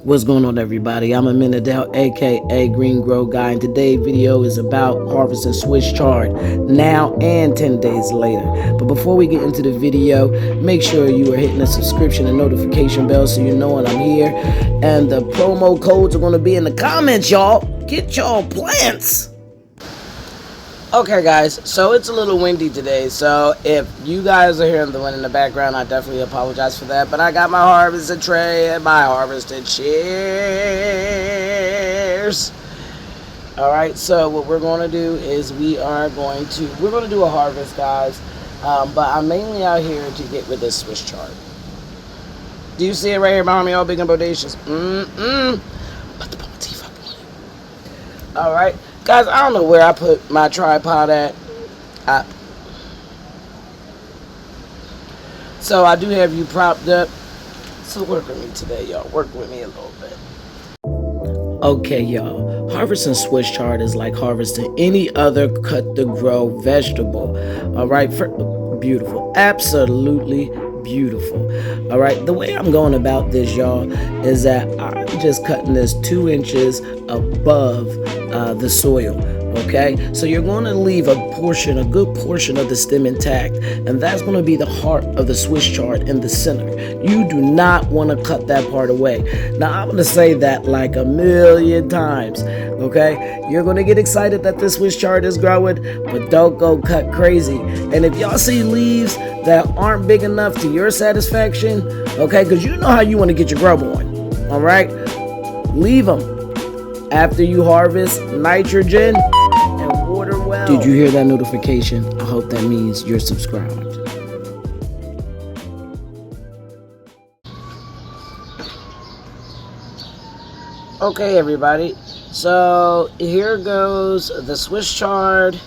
What's going on, everybody? I'm Amenadel, aka Green Grow Guy, and today's video is about harvesting Swiss chard now and 10 days later. But before we get into the video, make sure you are hitting the subscription and notification bell so you know when I'm here. And the promo codes are going to be in the comments, y'all. Get y'all plants. Okay, guys, so it's a little windy today, so if you guys are hearing the wind in the background, I definitely apologize for that. But I got my harvested tray and my harvested shears. Alright, so what we're going to do is we're going to do a harvest, guys. But I'm mainly out here to get with this Swiss chard. Do you see it right here behind me, all big and bodacious? Put the motif up on it. Alright. Guys, I don't know where I put my tripod at. So I do have you propped up. So work with me today, y'all. Work with me a little bit. Okay, y'all. Harvesting Swiss chard is like harvesting any other cut-to-grow vegetable. All right? Beautiful. Absolutely beautiful. All right, the way I'm going about this, y'all, is that I'm just cutting this 2 inches above the soil. Okay, so you're going to leave a good portion of the stem intact, and that's going to be the heart of the Swiss chard in the center. You do not want to cut that part away. Now, I'm going to say that like a million times. Okay, you're going to get excited that this Swiss chard is growing, but don't go cut crazy. And if y'all see leaves that aren't big enough to your satisfaction, okay, because you know how you want to get your grub on. All right, leave them. After you harvest, nitrogen and water well. Did you hear that notification? I hope that means you're subscribed. Okay, everybody. So here goes the Swiss chard.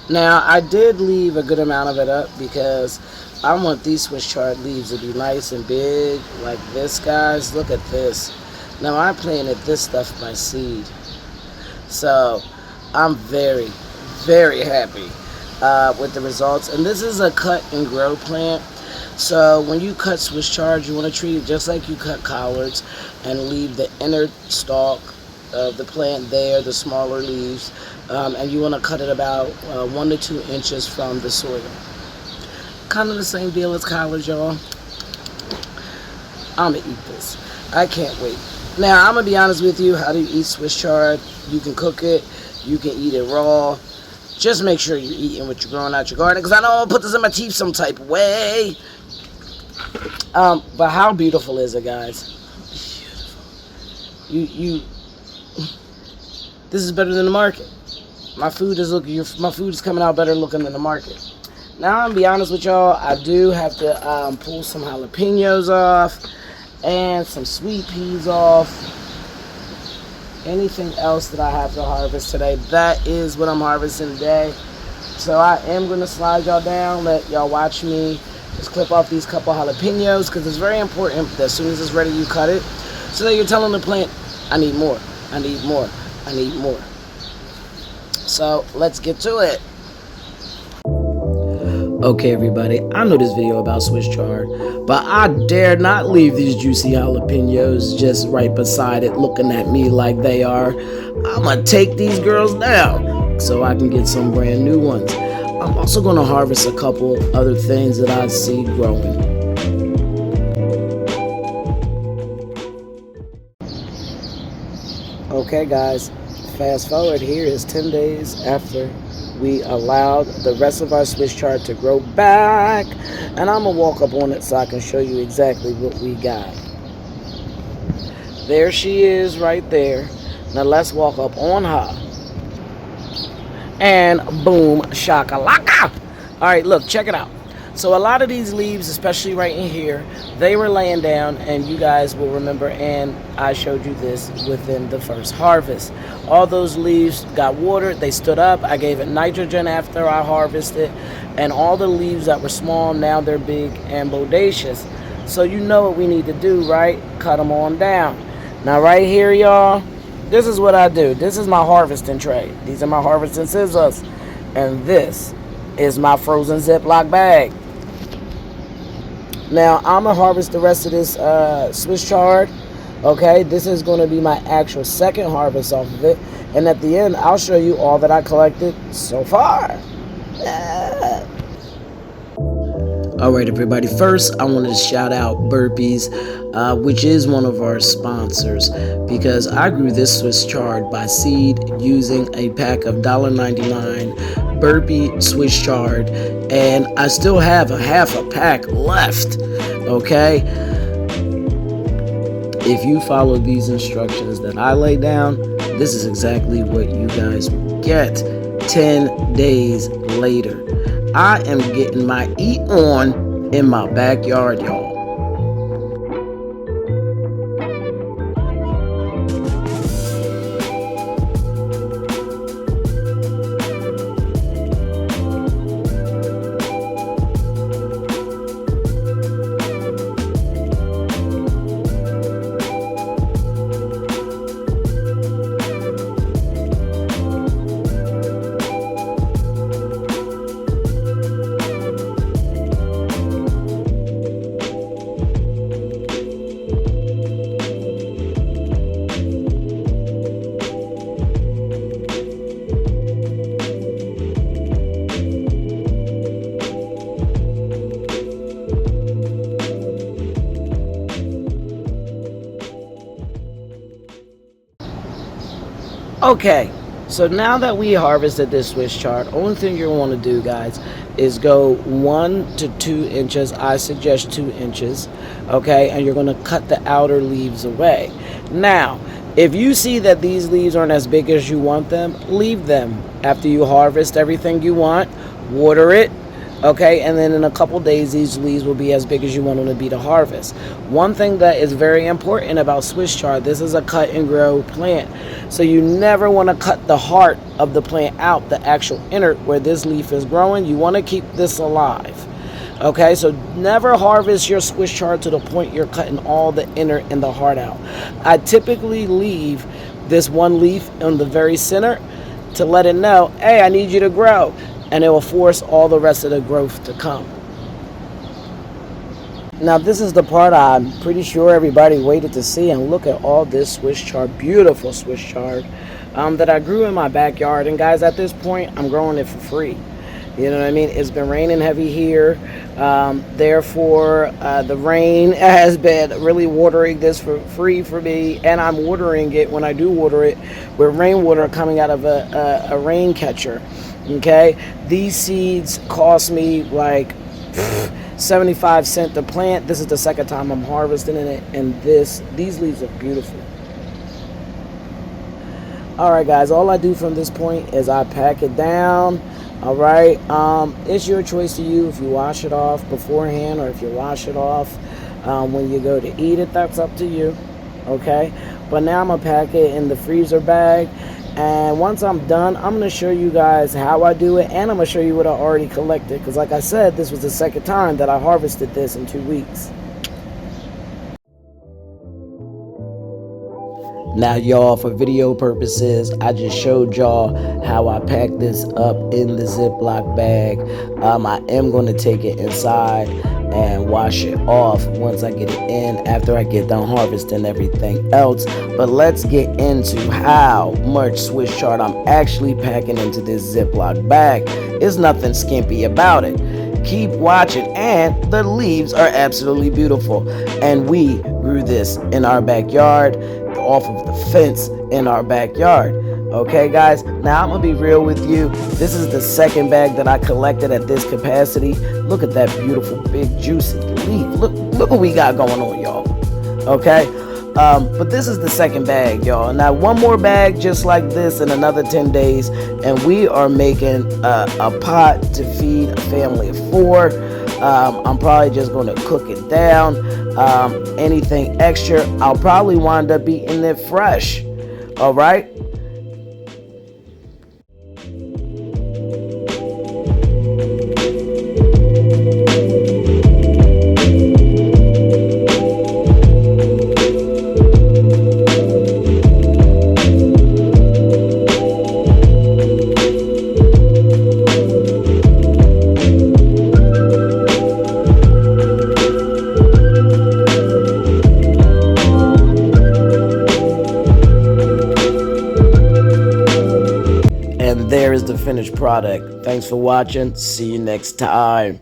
Now, I did leave a good amount of it up because I want these Swiss chard leaves to be nice and big like this, guys. Look at this. Now, I planted this stuff by seed, so I'm very, very happy with the results. And this is a cut and grow plant, so when you cut Swiss chard, you want to treat it just like you cut collards and leave the inner stalk of the plant there, the smaller leaves, and you want to cut it about 1 to 2 inches from the soil. Kind of the same deal as collards, y'all. I'm going to eat this. I can't wait. Now, I'm going to be honest with you. How do you eat Swiss chard? You can cook it. You can eat it raw. Just make sure you're eating what you're growing out your garden, because I know I'll put this in my teeth some type of way. But how beautiful is it, guys? Beautiful. This is better than the market. My food is coming out better looking than the market. Now, I'm going to be honest with y'all. I do have to pull some jalapenos off and some sweet peas off. Anything else that I have to harvest today, that is what I'm harvesting today. So I am going to slide y'all down, let y'all watch me just clip off these couple jalapenos, because it's very important that as soon as it's ready, you cut it, so that you're telling the plant, I need more, I need more, I need more. So let's get to it. Okay, everybody, I know this video about Swiss chard, but I dare not leave these juicy jalapenos just right beside it looking at me like they are. I'm going to take these girls down so I can get some brand new ones. I'm also going to harvest a couple other things that I see growing. Okay, guys, fast forward. Here is 10 days after we allowed the rest of our Swiss chard to grow back, and I'm gonna walk up on it so I can show you exactly what we got. There she is right there. Now let's walk up on her, and boom shakalaka. All right, look, check it out. So a lot of these leaves, especially right in here, they were laying down, and you guys will remember, and I showed you this within the first harvest. All those leaves got watered, they stood up, I gave it nitrogen after I harvested, and all the leaves that were small, now they're big and bodacious. So you know what we need to do, right? Cut them on down. Now right here, y'all, this is what I do. This is my harvesting tray. These are my harvesting scissors, and this is my frozen Ziploc bag. Now, I'm going to harvest the rest of this Swiss chard Okay, this is going to be my actual second harvest off of it. And at the end, I'll show you all that I collected so far. Yeah. All right, everybody. First, I wanted to shout out Burpees, which is one of our sponsors, because I grew this Swiss chard by seed using a pack of $1.99 Burpee Swiss chard, and I still have a half a pack left. Okay, if you follow these instructions that I lay down, this is exactly what you guys will get 10 days later. I am getting my eat on in my backyard, y'all. Okay, so now that we harvested this Swiss chard, only thing you're going to want to do, guys, is go 1 to 2 inches. I suggest 2 inches, okay, and you're going to cut the outer leaves away. Now, if you see that these leaves aren't as big as you want them, leave them. After you harvest everything you want, water it, okay, and then in a couple days these leaves will be as big as you want them to be to harvest. One thing that is very important about Swiss chard, this is a cut and grow plant, so you never want to cut the heart of the plant out, the actual inner where this leaf is growing. You want to keep this alive. Okay, so never harvest your Swiss chard to the point you're cutting all the inner and the heart out. I typically leave this one leaf in the very center to let it know, hey, I need you to grow, and it will force all the rest of the growth to come. Now this is the part I'm pretty sure everybody waited to see, and look at all this Swiss chard, beautiful Swiss chard that I grew in my backyard. And guys, at this point I'm growing it for free. You know what I mean? It's been raining heavy here, therefore the rain has been really watering this for free for me, and I'm watering it when I do water it with rainwater coming out of a rain catcher. Okay, these seeds cost me like 75 cents to plant. This is the second time I'm harvesting in it, and these leaves are beautiful. All right, guys, all I do from this point is I pack it down. All right, it's your choice to you if you wash it off beforehand or if you wash it off when you go to eat it. That's up to you. Okay, but now I'm gonna pack it in the freezer bag, and once I'm done, I'm gonna show you guys how I do it, and I'm gonna show you what I already collected, because like I said, this was the second time that I harvested this in 2 weeks. Now, y'all, for video purposes, I just showed y'all how I packed this up in the Ziploc bag. I am going to take it inside and wash it off once I get it in, after I get done harvesting everything else. But let's get into how much Swiss chard I'm actually packing into this Ziploc bag. There's nothing skimpy about it. Keep watching, and the leaves are absolutely beautiful. And we grew this in our backyard, off of the fence in our backyard. Okay, guys, now I'm gonna be real with you. This is the second bag that I collected at this capacity. Look at that beautiful big juicy leaf. Look what we got going on, y'all. Okay, but this is the second bag, y'all. Now one more bag just like this in another 10 days, and we are making a pot to feed a family of 4. I'm probably just going to cook it down. Anything extra, I'll probably wind up eating it fresh. All right. there is the finished product. Thanks for watching. See you next time.